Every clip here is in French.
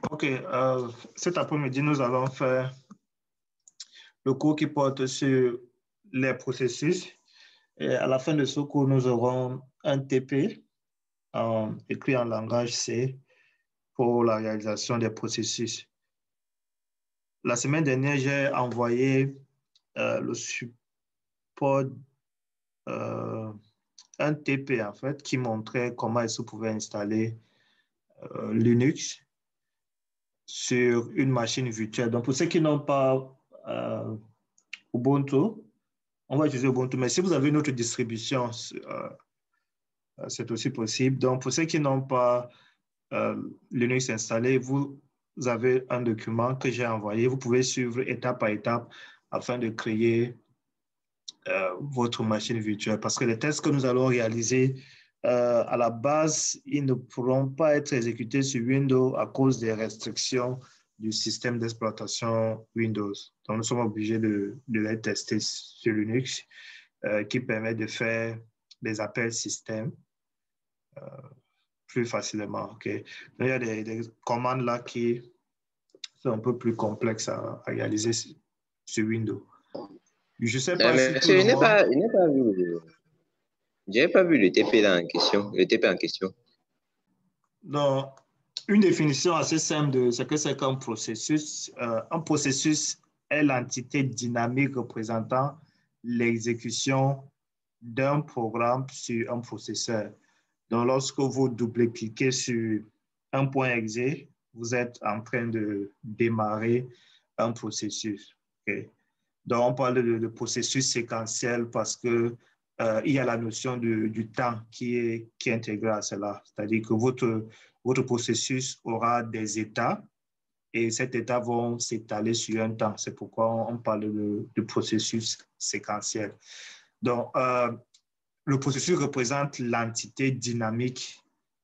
OK. Cet après-midi, nous allons faire le cours qui porte sur les processus. Et à la fin de ce cours, nous aurons un TP écrit en langage C pour la réalisation des processus. La semaine dernière, j'ai envoyé le support, un TP en fait, qui montrait comment est-ce qu'on pouvait installer Linux sur une machine virtuelle. Donc, pour ceux qui n'ont pas Ubuntu, on va utiliser Ubuntu. Mais si vous avez une autre distribution, c'est aussi possible. Donc, pour ceux qui n'ont pas Linux installé, vous avez un document que j'ai envoyé. Vous pouvez suivre étape par étape afin de créer votre machine virtuelle. Parce que les tests que nous allons réaliser, à la base, ils ne pourront pas être exécutés sur Windows à cause des restrictions du système d'exploitation Windows. Donc, nous sommes obligés de les tester sur Linux, qui permet de faire des appels système plus facilement. Okay? Donc, il y a des commandes là qui sont un peu plus complexes à réaliser sur Windows. Je ne sais pas si tout Monsieur, le monde... je n'ai pas vu le TP là en question, le TP en question. Donc, une définition assez simple de ce que c'est qu'un processus. Un processus est l'entité dynamique représentant l'exécution d'un programme sur un processeur. Donc, lorsque vous double-cliquez sur un point exe, vous êtes en train de démarrer un processus. Okay? Donc, on parle de processus séquentiel parce que il y a la notion du temps qui est intégrée à cela. C'est-à-dire que votre processus aura des états et ces états vont s'étaler sur un temps. C'est pourquoi on parle de processus séquentiel. Donc, le processus représente l'entité dynamique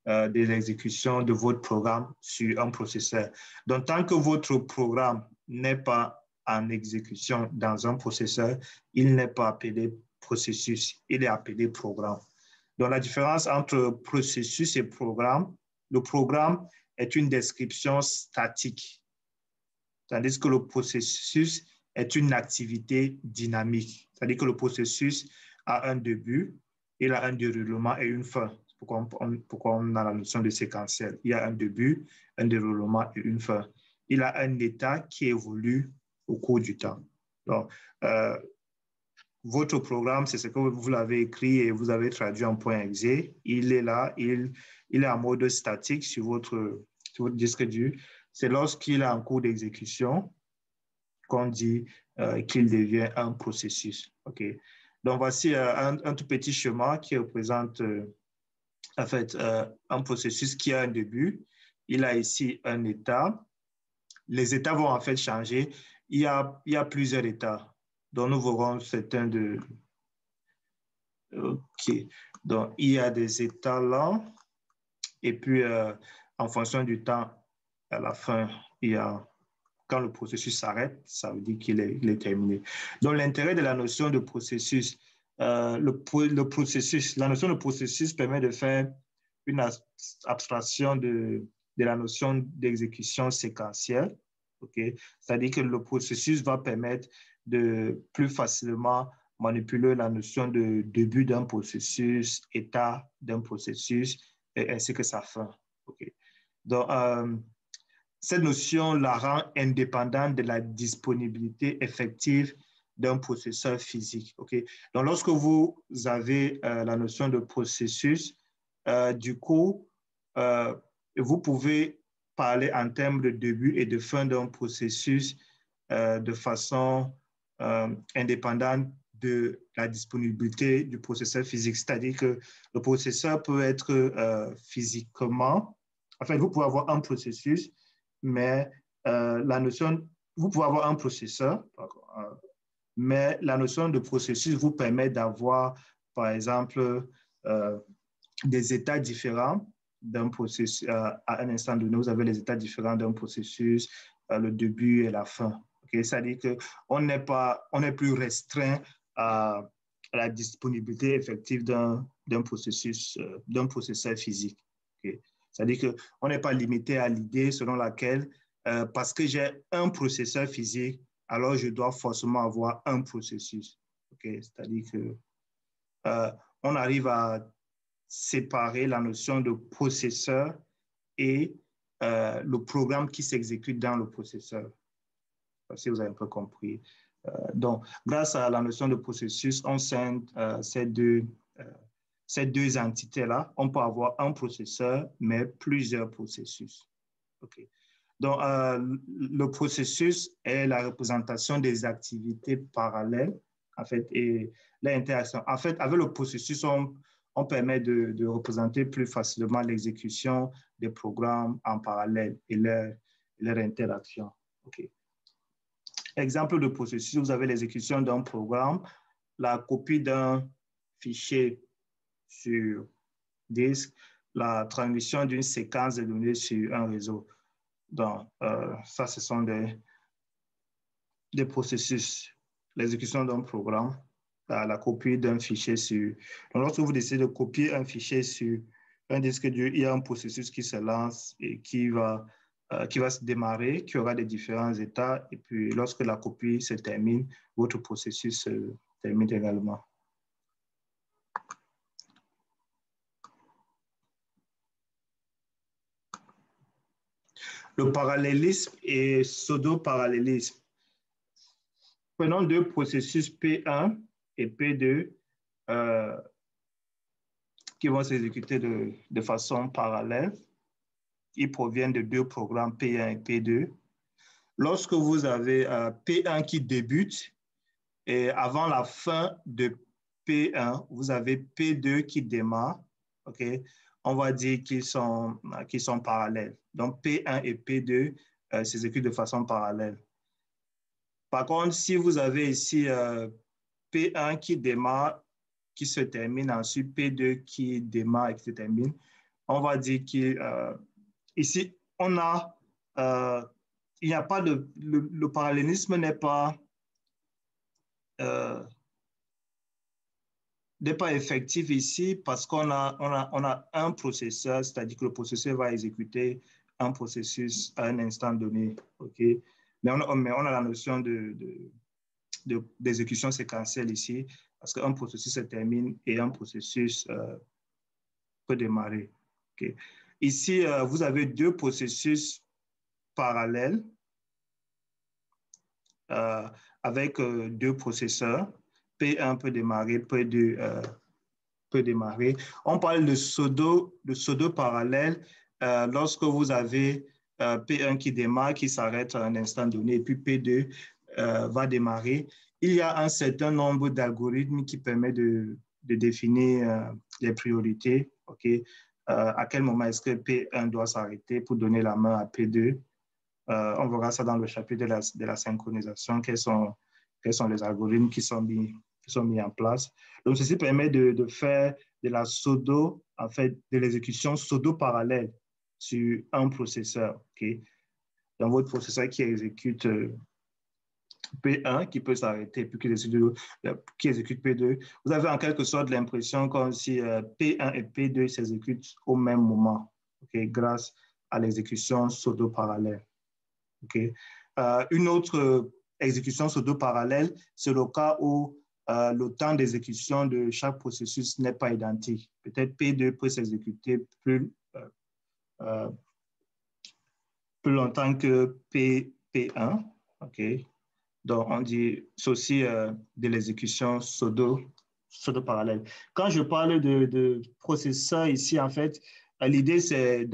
de l'exécution de votre programme sur un processeur. Donc, tant que votre programme n'est pas en exécution dans un processeur, il n'est pas appelé processus, il est appelé programme. Donc, la différence entre processus et programme, le programme est une description statique, tandis que le processus est une activité dynamique. C'est-à-dire que le processus a un début, il a un déroulement et une fin. Pourquoi on a la notion de séquentiel. Il y a un début, un déroulement et une fin. Il a un état qui évolue au cours du temps. Donc, votre programme, c'est ce que vous l'avez écrit et vous avez traduit en point exe. Il est là, il est en mode statique sur votre disque dur. C'est lorsqu'il est en cours d'exécution qu'on dit qu'il devient un processus. Okay? Donc, voici un tout petit schéma qui représente en fait un processus qui a un début. Il a ici un état. Les états vont en fait changer. Il y a plusieurs états. Donc, nous verrons certains de... OK. Donc, il y a des états là. Et puis, en fonction du temps, à la fin, il y a... Quand le processus s'arrête, ça veut dire qu'il est terminé. Donc, l'intérêt de la notion de processus, le processus, la notion de processus permet de faire une abstraction de la notion d'exécution séquentielle. Okay? C'est-à-dire que le processus va permettre de plus facilement manipuler la notion de début d'un processus, état d'un processus, et ainsi que sa fin. Okay? Donc, cette notion la rend indépendante de la disponibilité effective d'un processeur physique. Okay? Donc, lorsque vous avez la notion de processus, du coup, vous pouvez parler en termes de début et de fin d'un processus de façon indépendante de la disponibilité du processeur physique. C'est-à-dire que le processeur peut être physiquement, enfin, vous pouvez avoir un processus, mais la notion, vous pouvez avoir un processeur, mais la notion de processus vous permet d'avoir, par exemple, des états différents d'un processus. À un instant donné, vous avez les états différents d'un processus, le début et la fin. Okay? C'est-à-dire qu'on n'est plus restreint à la disponibilité effective d'un processus, d'un processeur physique. Okay? C'est-à-dire qu'on n'est pas limité à l'idée selon laquelle, parce que j'ai un processeur physique, alors je dois forcément avoir un processus. Okay? C'est-à-dire que on arrive à séparer la notion de processeur et le programme qui s'exécute dans le processeur. Si vous avez un peu compris. Donc, grâce à la notion de processus, on scinde ces deux entités-là. On peut avoir un processeur, mais plusieurs processus. Okay. Donc, le processus est la représentation des activités parallèles, en fait, et l'interaction. En fait, avec le processus, on permet de représenter plus facilement l'exécution des programmes en parallèle et leur interaction. Okay. Exemple de processus, vous avez l'exécution d'un programme, la copie d'un fichier sur disque, la transmission d'une séquence de données sur un réseau. Donc, ça, ce sont des processus. L'exécution d'un programme, la copie d'un fichier sur... Donc, lorsque vous décidez de copier un fichier sur un disque dur, il y a un processus qui se lance et qui va se démarrer, qui aura des différents états. Et puis, lorsque la copie se termine, votre processus se termine également. Le parallélisme et pseudo-parallélisme. Prenons deux processus P1 et P2 qui vont s'exécuter de façon parallèle. Ils proviennent de deux programmes P1 et P2. Lorsque vous avez P1 qui débute, et avant la fin de P1, vous avez P2 qui démarre. Okay? On va dire qu'ils sont parallèles. Donc, P1 et P2 s'exécutent de façon parallèle. Par contre, si vous avez ici P1 qui démarre, qui se termine, ensuite P2 qui démarre et qui se termine, on va dire qu'ici, on a, il n'y a pas de, le parallélisme n'est pas effectif ici parce qu'on a un processeur, c'est-à-dire que le processeur va exécuter un processus à un instant donné. Okay? Mais on a la notion d'exécution séquentielle ici parce qu'un processus se termine et un processus peut démarrer. Okay? Ici, vous avez deux processus parallèles avec deux processeurs. P1 peut démarrer, P2 peut démarrer. On parle de pseudo parallèle lorsque vous avez P1 qui démarre, qui s'arrête à un instant donné, et puis P2 va démarrer. Il y a un certain nombre d'algorithmes qui permettent de définir les priorités. Okay? À quel moment est-ce que P1 doit s'arrêter pour donner la main à P2? On verra ça dans le chapitre de la synchronisation, quels sont les algorithmes qui sont mis en place. Donc, ceci permet de faire de la en fait, de l'exécution pseudo-parallèle sur un processeur. Okay? Dans votre processeur qui exécute P1, qui peut s'arrêter, puis qui exécute P2, vous avez en quelque sorte l'impression comme si P1 et P2 s'exécutent au même moment, okay? Grâce à l'exécution pseudo-parallèle. Okay? Une autre exécution pseudo-parallèle, c'est le cas où le temps d'exécution de chaque processus n'est pas identique. Peut-être P2 peut s'exécuter plus longtemps que P1. Okay? Donc, on dit ceci de l'exécution pseudo-parallèle. Quand je parle de processeur ici, en fait, l'idée, c'est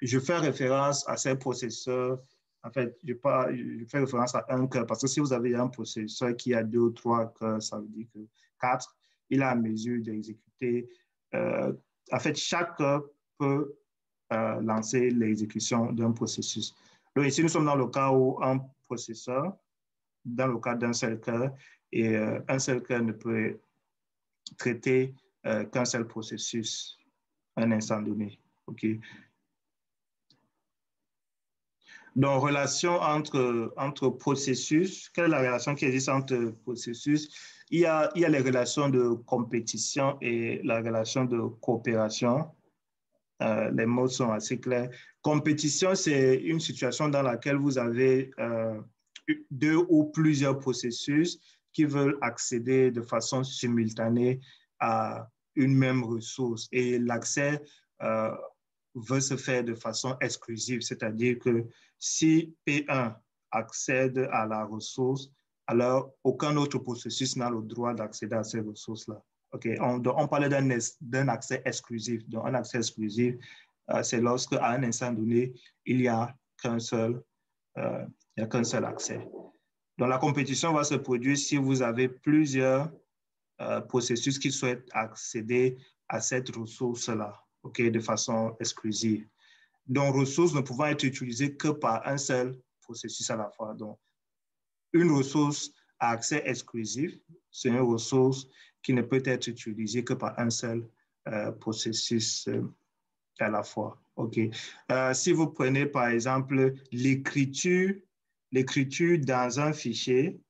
je fais référence à ces processeurs. En fait, je fais référence à un cœur parce que si vous avez un processeur qui a 2 ou 3 cœurs, ça veut dire que 4, il a à mesure d'exécuter. En fait, chaque cœur peut lancer l'exécution d'un processus. Donc ici, nous sommes dans le cas où un processeur, dans le cas d'un seul cœur, et un seul cœur ne peut traiter qu'un seul processus à un instant donné. Okay? Donc, relation entre processus, quelle est la relation qui existe entre processus? Il y a les relations de compétition et la relation de coopération. les mots sont assez clairs. Compétition, c'est une situation dans laquelle vous avez deux ou plusieurs processus qui veulent accéder de façon simultanée à une même ressource. Et l'accès veut se faire de façon exclusive, c'est-à-dire que si P1 accède à la ressource, alors aucun autre processus n'a le droit d'accéder à ces ressources-là. Okay. On parlait d'un accès exclusif. Donc, un accès exclusif, c'est lorsque, à un instant donné, il n'y a qu'un seul accès. Donc, la compétition va se produire si vous avez plusieurs processus qui souhaitent accéder à cette ressource-là, okay, de façon exclusive. Donc, ressources ne pouvant être utilisées que par un seul processus à la fois. Donc, une ressource à accès exclusif, c'est une ressource qui ne peut être utilisée que par un seul processus à la fois. Okay. Si vous prenez par exemple l'écriture dans un fichier,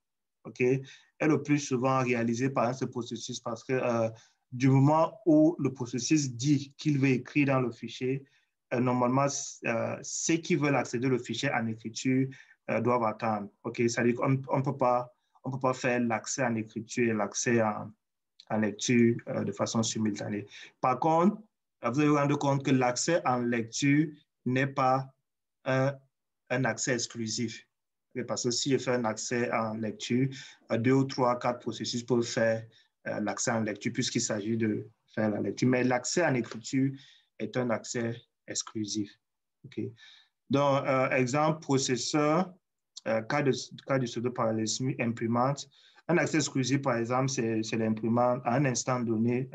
okay, est le plus souvent réalisée par ce processus parce que du moment où le processus dit qu'il veut écrire dans le fichier, normalement, ceux qui veulent accéder au fichier en écriture doivent attendre. Okay? C'est-à-dire qu'on ne peut pas faire l'accès en écriture et l'accès en lecture de façon simultanée. Par contre, vous allez vous rendre compte que l'accès en lecture n'est pas un accès exclusif. Parce que si je fais un accès en lecture, 2 ou 3, 4 processus peuvent faire l'accès en lecture puisqu'il s'agit de faire la lecture. Mais l'accès en écriture est un accès exclusif. Okay. Donc, exemple, processeur, cas du pseudo-parallélisme, imprimante. Un accès exclusif, par exemple, c'est l'imprimante. À un instant donné,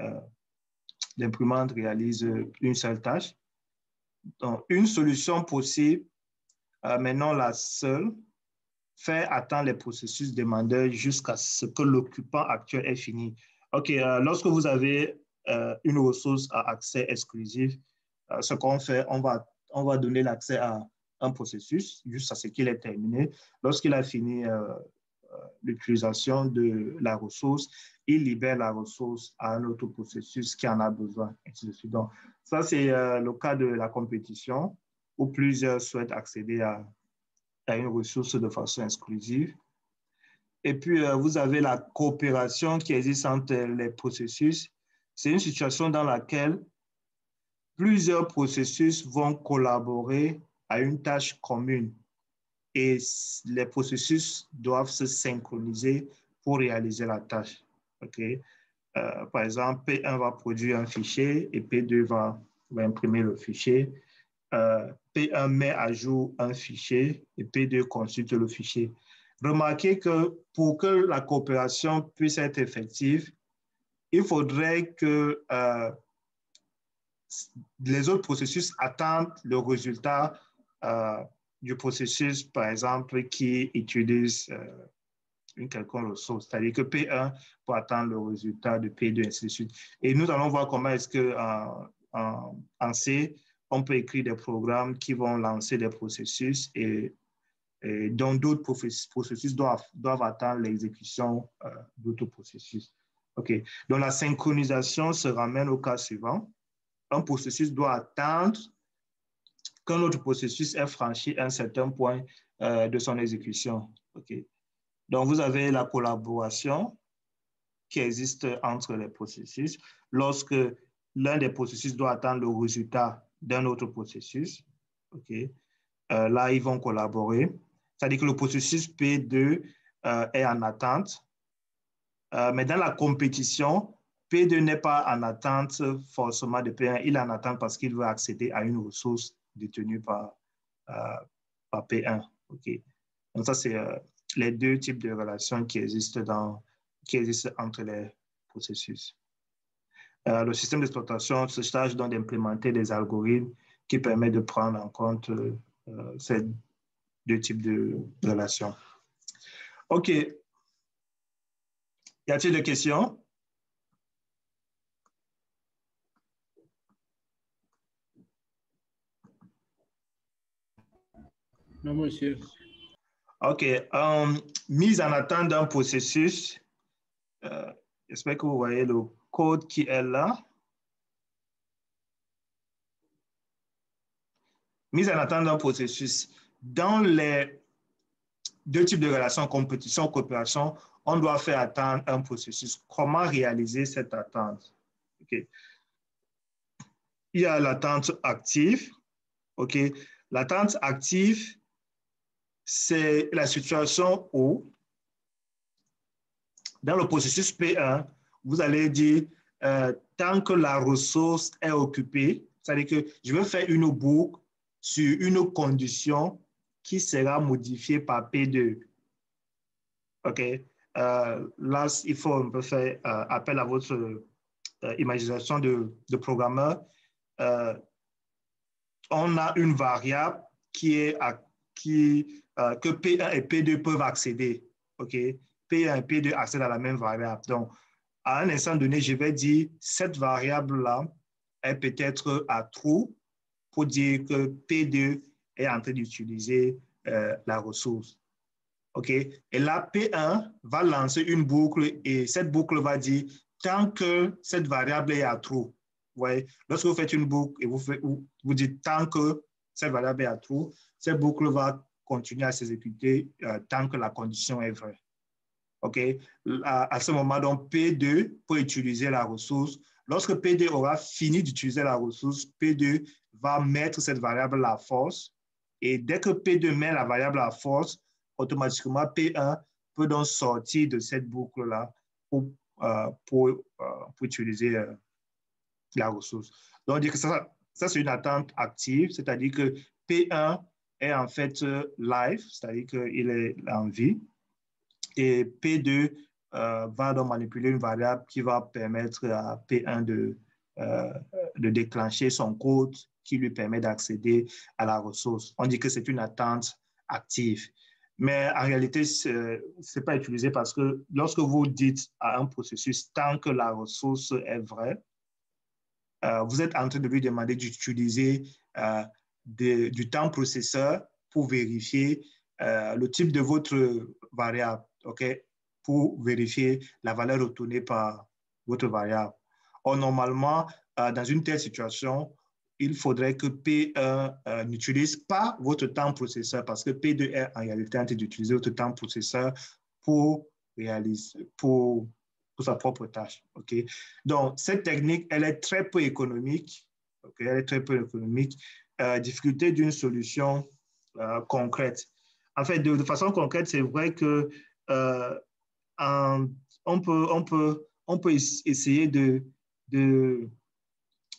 l'imprimante réalise une seule tâche. Donc, une solution possible, mais non la seule, faire attendre les processus demandeurs jusqu'à ce que l'occupant actuel ait fini. OK, lorsque vous avez une ressource à accès exclusif, ce qu'on fait, on va donner l'accès à un processus jusqu'à ce qu'il ait terminé. Lorsqu'il a fini l'utilisation de la ressource, il libère la ressource à un autre processus qui en a besoin, ainsi de suite. Donc, ça, c'est le cas de la compétition où plusieurs souhaitent accéder à une ressource de façon exclusive. Et puis, vous avez la coopération qui existe entre les processus. C'est une situation dans laquelle plusieurs processus vont collaborer à une tâche commune et les processus doivent se synchroniser pour réaliser la tâche. Okay? Par exemple, P1 va produire un fichier et P2 va imprimer le fichier. P1 met à jour un fichier et P2 consulte le fichier. Remarquez que pour que la coopération puisse être effective, il faudrait que les autres processus attendent le résultat du processus, par exemple, qui utilise une quelconque ressource. C'est-à-dire que P1 peut attendre le résultat de P2, ainsi de suite. Et nous allons voir comment est-ce qu'en C, on peut écrire des programmes qui vont lancer des processus et dont d'autres processus doivent attendre l'exécution d'autres processus. OK. Donc, la synchronisation se ramène au cas suivant. Un processus doit attendre qu'un autre processus ait franchi un certain point de son exécution. Okay. Donc, vous avez la collaboration qui existe entre les processus. Lorsque l'un des processus doit attendre le résultat d'un autre processus, okay, là, ils vont collaborer. C'est-à-dire que le processus P2 est en attente. Mais dans la compétition, P2 n'est pas en attente forcément de P1, il est en attente parce qu'il veut accéder à une ressource détenue par P1. Okay. Donc ça, c'est les deux types de relations qui existent entre les processus. Le système d'exploitation se charge donc d'implémenter des algorithmes qui permettent de prendre en compte ces deux types de relations. OK. Y a-t-il des questions? Non, monsieur. OK. Mise en attente d'un processus. J'espère que vous voyez le code qui est là. mise en attente d'un processus. Dans les deux types de relations, compétition, coopération, on doit faire attendre un processus. Comment réaliser cette attente? Okay. Il y a l'attente active. Okay. L'attente active, c'est la situation où, dans le processus P1, vous allez dire, tant que la ressource est occupée, c'est-à-dire que je vais faire une boucle sur une condition qui sera modifiée par P2. OK? Là, il faut un peu faire appel à votre imagination de programmeur. On a une variable que P1 et P2 peuvent accéder. OK? P1 et P2 accèdent à la même variable. Donc, à un instant donné, je vais dire cette variable-là est peut-être à true pour dire que P2 est en train d'utiliser la ressource. OK? Et là, P1 va lancer une boucle et cette boucle va dire tant que cette variable est à true. Ouais. Lorsque vous faites une boucle et vous dites tant que cette variable est à true, cette boucle va continuer à s'exécuter tant que la condition est vraie. OK? À ce moment, donc, P2 peut utiliser la ressource. Lorsque P2 aura fini d'utiliser la ressource, P2 va mettre cette variable à force. Et dès que P2 met la variable à force, automatiquement, P1 peut donc sortir de cette boucle-là pour utiliser la ressource. Donc, on dit que ça c'est une attente active, c'est-à-dire que P1 est en fait live, c'est-à-dire qu'il est en vie. Et P2 va donc manipuler une variable qui va permettre à P1 de déclencher son code qui lui permet d'accéder à la ressource. On dit que c'est une attente active. Mais en réalité, ce n'est pas utilisé parce que lorsque vous dites à un processus tant que la ressource est vraie, vous êtes en train de lui demander d'utiliser du temps processeur pour vérifier le type de votre variable, OK, pour vérifier la valeur retournée par votre variable. Or, normalement, dans une telle situation, il faudrait que P1 n'utilise pas votre temps processeur parce que P2 est en réalité en train d'utiliser votre temps processeur pour réaliser, pour sa propre tâche. Okay? Donc, cette technique, elle est très peu économique. Okay? Elle est très peu économique. Difficulté d'une solution concrète. En fait, de façon concrète, c'est vrai que on peut essayer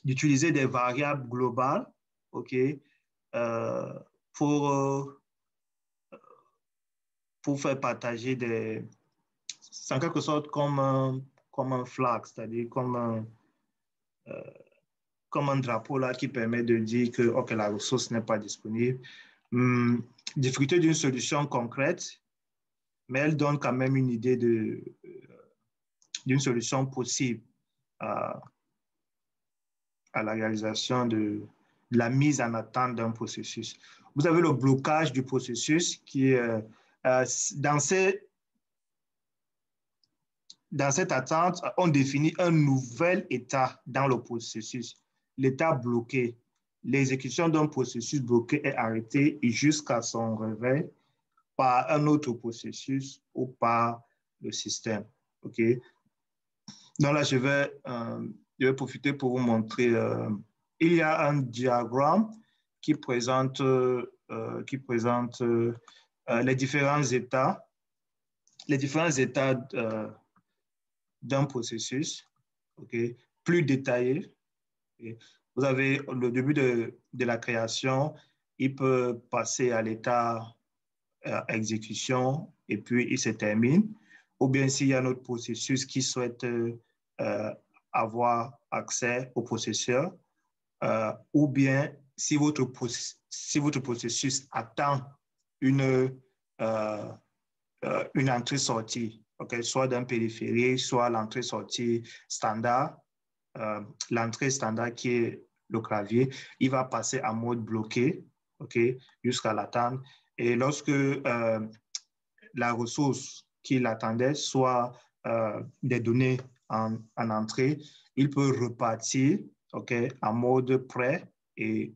d'utiliser des variables globales, OK, pour faire partager c'est en quelque sorte comme un flag, c'est-à-dire comme un drapeau là qui permet de dire que okay, la ressource n'est pas disponible. Difficulté d'une solution concrète, mais elle donne quand même une idée d'une solution possible à la réalisation de la mise en attente d'un processus. Vous avez le blocage du processus qui est dans cette attente, on définit un nouvel état dans le processus, l'état bloqué. L'exécution d'un processus bloqué est arrêtée jusqu'à son réveil par un autre processus ou par le système. OK? Donc là, je vais profiter pour vous montrer. Il y a un diagramme qui présente les différents états d'un processus, okay, plus détaillé. Okay. Vous avez le début de la création, il peut passer à l'état exécution et puis il se termine. Ou bien s'il y a un autre processus qui souhaite avoir accès au processeur, ou bien si votre processus attend une entrée-sortie, okay, soit d'un périphérique, soit l'entrée-sortie standard. L'entrée standard qui est le clavier, il va passer en mode bloqué, okay, jusqu'à l'attendre. Et lorsque la ressource qu'il attendait soit des données en entrée, il peut repartir, okay, en mode prêt et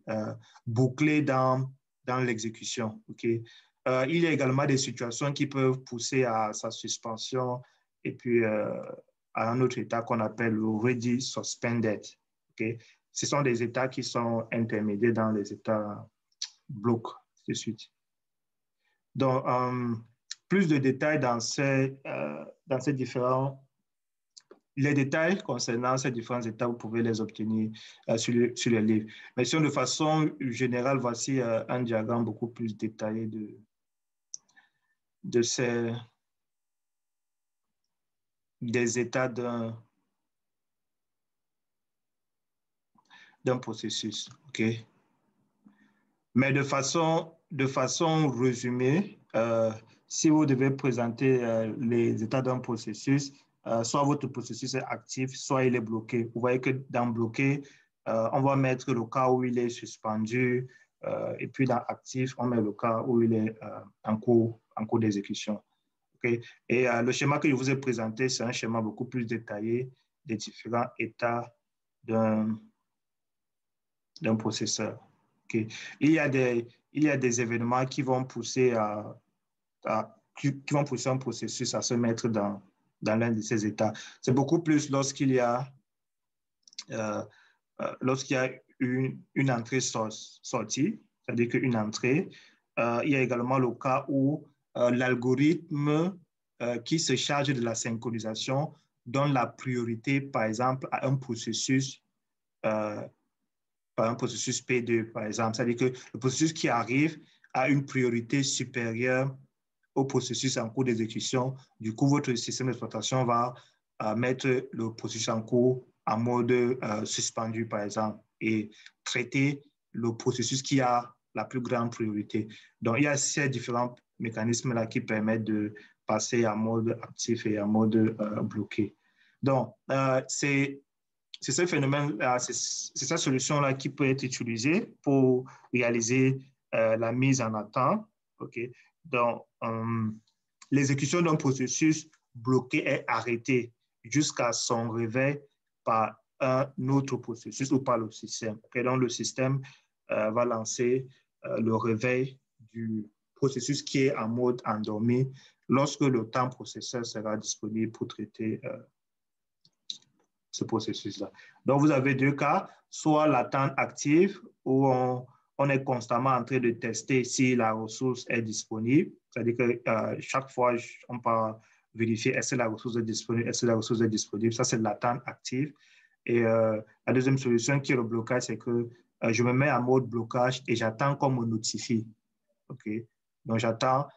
bouclé dans l'exécution. Okay? Il y a également des situations qui peuvent pousser à sa suspension et puis à un autre état qu'on appelle le ready suspended. Okay? Ce sont des états qui sont intermédiaires dans les états bloc, de suite. Donc, plus de détails dans ces différents... Les détails concernant ces différents états, vous pouvez les obtenir sur le livre. Mais sinon, de façon générale, voici un diagramme beaucoup plus détaillé des états d'un processus. Okay? Mais de façon résumée, si vous devez présenter les états d'un processus, soit votre processus est actif, soit il est bloqué. Vous voyez que dans bloqué, on va mettre le cas où il est suspendu, et puis dans actif, on met le cas où il est en cours d'exécution. Okay? Et le schéma que je vous ai présenté, c'est un schéma beaucoup plus détaillé des différents états d'un processeur. Okay? Il y a des événements qui vont pousser qui vont pousser un processus à se mettre dans l'un de ces états. C'est beaucoup plus lorsqu'il y a une entrée-sortie, c'est-à-dire qu'une entrée. Il y a également le cas où l'algorithme qui se charge de la synchronisation donne la priorité, par exemple, à un processus par un processus P2, par exemple. C'est-à-dire que le processus qui arrive a une priorité supérieure au processus en cours d'exécution. Du coup, votre système d'exploitation va mettre le processus en cours en mode suspendu, par exemple, et traiter le processus qui a la plus grande priorité. Donc, il y a ces différents mécanismes-là qui permettent de passer en mode actif et en mode bloqué. Donc, c'est ce phénomène-là, c'est cette solution-là qui peut être utilisée pour réaliser la mise en attente. Okay? Donc, l'exécution d'un processus bloqué est arrêtée jusqu'à son réveil par un autre processus ou par le système. Okay? Donc, le système va lancer le réveil du processus qui est en mode endormi lorsque le temps processeur sera disponible pour traiter ce processus-là. Donc, vous avez deux cas, soit l'attente active, où on est constamment en train de tester si la ressource est disponible. C'est-à-dire que chaque fois, on peut vérifier est-ce que la ressource est disponible, est-ce que la ressource est disponible. Ça, c'est l'attente active. Et la deuxième solution qui est le blocage, c'est que je me mets en mode blocage et j'attends qu'on me notifie. Okay? Donc, j'attends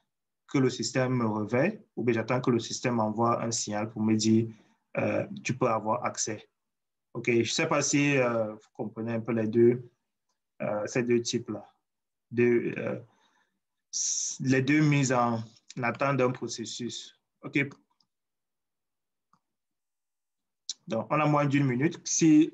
que le système me réveille ou bien j'attends que le système envoie un signal pour me dire tu peux avoir accès. OK, je ne sais pas si vous comprenez un peu ces deux types-là. Les deux mises en attente d'un processus. OK. Donc, on a moins d'une minute. Si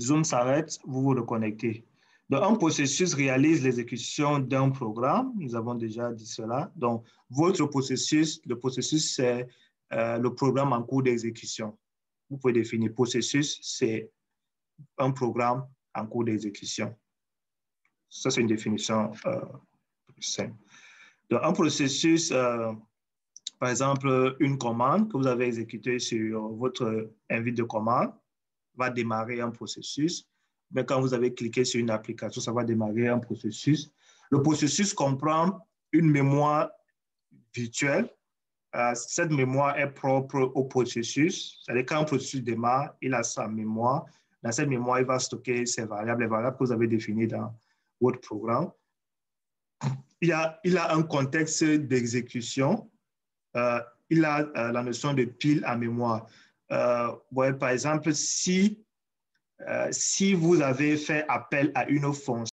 Zoom s'arrête, vous vous reconnectez. Donc, un processus réalise l'exécution d'un programme. Nous avons déjà dit cela. Donc, votre processus, le processus, c'est le programme en cours d'exécution. Vous pouvez définir processus, c'est un programme en cours d'exécution. Ça, c'est une définition simple. Donc, un processus, par exemple, une commande que vous avez exécutée sur votre invite de commande va démarrer un processus. Mais quand vous avez cliqué sur une application, ça va démarrer un processus. Le processus comprend une mémoire virtuelle. Cette mémoire est propre au processus. C'est-à-dire quand un processus démarre, il a sa mémoire. Dans cette mémoire, il va stocker ses variables, les variables que vous avez définies dans votre programme. Il a un contexte d'exécution. Il a la notion de pile à mémoire. Ouais, par exemple, si vous avez fait appel à une fonction,